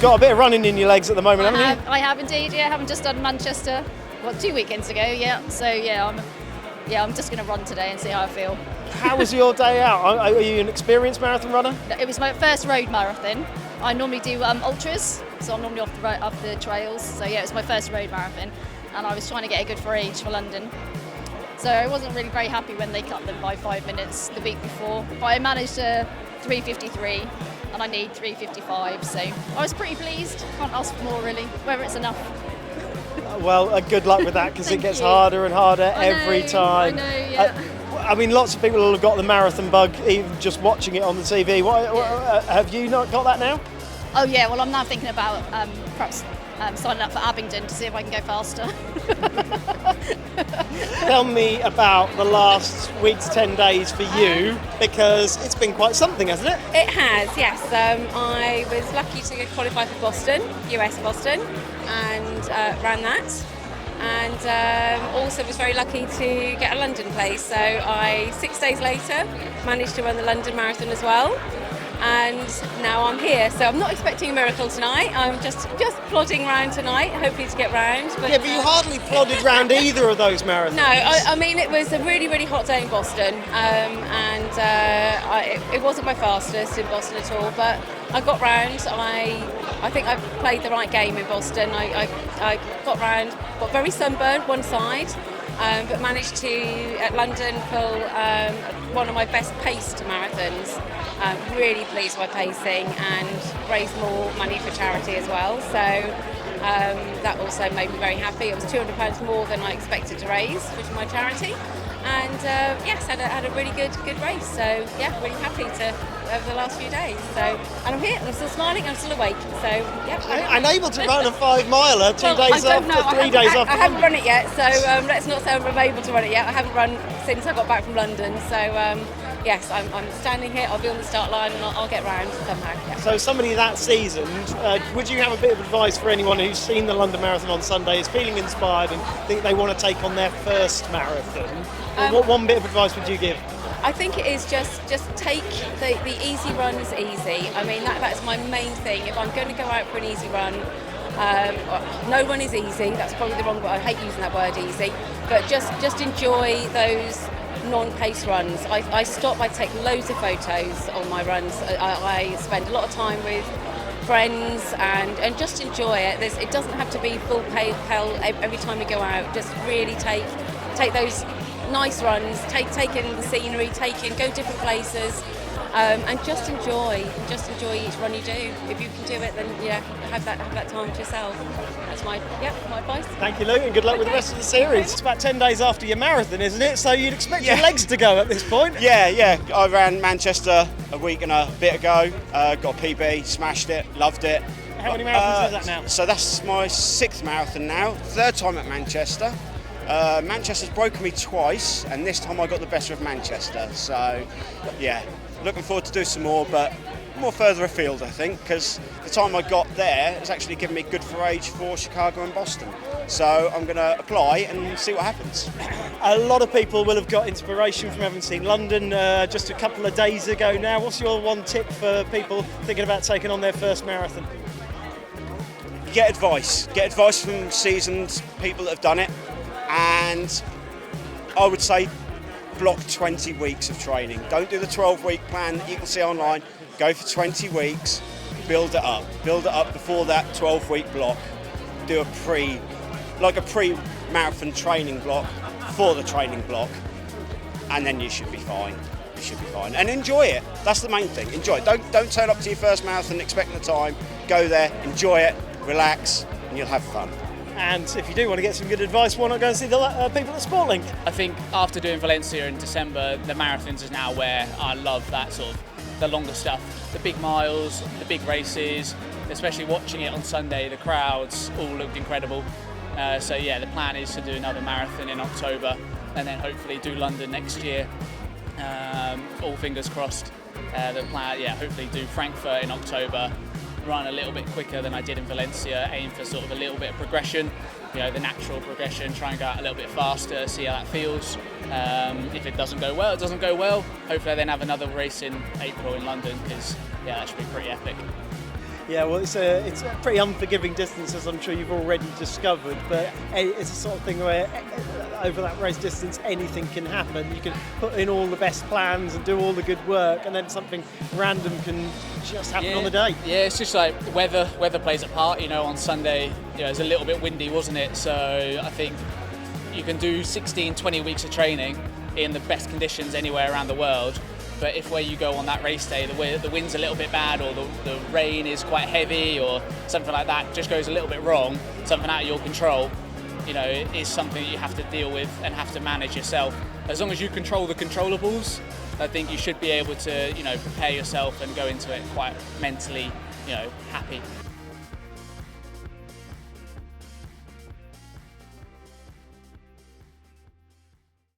got a bit of running in your legs at the moment, haven't you? I have indeed, yeah. Having just done Manchester, 2 weekends ago, yeah. So I'm just going to run today and see how I feel. How was your day out? Are you an experienced marathon runner? It was my first road marathon. I normally do ultras, so I'm normally off the trails. So yeah, it was my first road marathon, and I was trying to get a good for age for London. So I wasn't really very happy when they cut them by 5 minutes the week before, but I managed a 3:53, and I need 3:55. So I was pretty pleased. Can't ask for more really. Whether it's enough. Well, good luck with that, because it gets harder and harder every time. I know, yeah. I mean, lots of people will have got the marathon bug even just watching it on the TV. Have you not got that now? Oh yeah, well I'm now thinking about perhaps signing up for Abingdon to see if I can go faster. Tell me about the last week to 10 days for you, because it's been quite something, hasn't it? It has, yes. I was lucky to qualify for Boston, US Boston, and ran that. And also was very lucky to get a London place. So 6 days later, managed to run the London Marathon as well. And now I'm here, so I'm not expecting a miracle tonight. I'm just plodding around tonight, hopefully to get round. But you hardly plodded round either of those marathons. No, I mean it was a really, really hot day in Boston, it wasn't my fastest in Boston at all. But I got round. I think I played the right game in Boston. I got round, got very sunburned one side. But managed to, at London, pull one of my best paced marathons. Really pleased with my pacing, and raised more money for charity as well. So that also made me very happy. It was £200 more than I expected to raise, which is my charity. And yes, had a really good race. So yeah, really happy over the last few days. So, and I'm here, and I'm still smiling, I'm still awake. So yeah. I'm able to run a 5 miler 2 days after, 3 days after. I haven't run it yet, so let's not say I'm able to run it yet. I haven't run since I got back from London. So yes, I'm standing here. I'll be on the start line, and I'll get round somehow. Yeah. So somebody that seasoned, would you have a bit of advice for anyone who's seen the London Marathon on Sunday, is feeling inspired and think they want to take on their first marathon? What one bit of advice would you give? I think it is just take the easy runs easy. I mean, that's my main thing. If I'm going to go out for an easy run, no run is easy. That's probably the wrong word. I hate using that word, easy. But just enjoy those non-pace runs. I stop, I take loads of photos on my runs. I spend a lot of time with friends and just enjoy it. It doesn't have to be full pale every time we go out. Just really take those nice runs, take in the scenery, go different places, and just enjoy each run you do. If you can do it, then yeah, have that time to yourself. That's my advice. Thank you, Luke, and good luck with the rest of the series. It's about 10 days after your marathon, isn't it? So you'd expect your legs to go at this point. Yeah. I ran Manchester a week and a bit ago. Got a PB, smashed it, loved it. How many marathons is that now? So that's my 6th marathon now. 3rd time at Manchester. Manchester's broken me twice, and this time I got the better of Manchester. So, yeah, looking forward to do some more, but more further afield, I think, because the time I got there has actually given me good for age for Chicago and Boston. So I'm going to apply and see what happens. A lot of people will have got inspiration from having seen London just a couple of days ago now. What's your one tip for people thinking about taking on their first marathon? Get advice. Get advice from seasoned people that have done it. And I would say block 20 weeks of training. Don't do the 12-week plan that you can see online. Go for 20 weeks, build it up. Build it up before that 12-week block. Do a pre-marathon training block for the training block, and then you should be fine. You should be fine. And enjoy it. That's the main thing. Enjoy it. Don't turn up to your first marathon expecting the time. Go there, enjoy it, relax, and you'll have fun. And if you do want to get some good advice, why not go and see the people at Sportlink? I think after doing Valencia in December, the marathons is now where I love that sort of the longer stuff, the big miles, the big races, especially watching it on Sunday. The crowds all looked incredible. So yeah, the plan is to do another marathon in October, and then hopefully do London next year. All fingers crossed. The plan, yeah, hopefully do Frankfurt in October. Run a little bit quicker than I did in Valencia, aim for sort of a little bit of progression, the natural progression, try and go out a little bit faster, see how that feels. If it doesn't go well, it doesn't go well. Hopefully I then have another race in April in London, because yeah, that should be pretty epic. Yeah, well, it's a pretty unforgiving distance, as I'm sure you've already discovered. But it's a sort of thing where over that race distance, anything can happen. You can put in all the best plans and do all the good work, and then something random can just happen on the day. Yeah, it's just like weather plays a part. You know, on Sunday, it was a little bit windy, wasn't it? So I think you can do 16, 20 weeks of training in the best conditions anywhere around the world. But if where you go on that race day, the wind's a little bit bad, or the rain is quite heavy, or something like that just goes a little bit wrong, something out of your control, it is something you have to deal with and have to manage yourself. As long as you control the controllables, I think you should be able to, prepare yourself and go into it quite mentally, happy.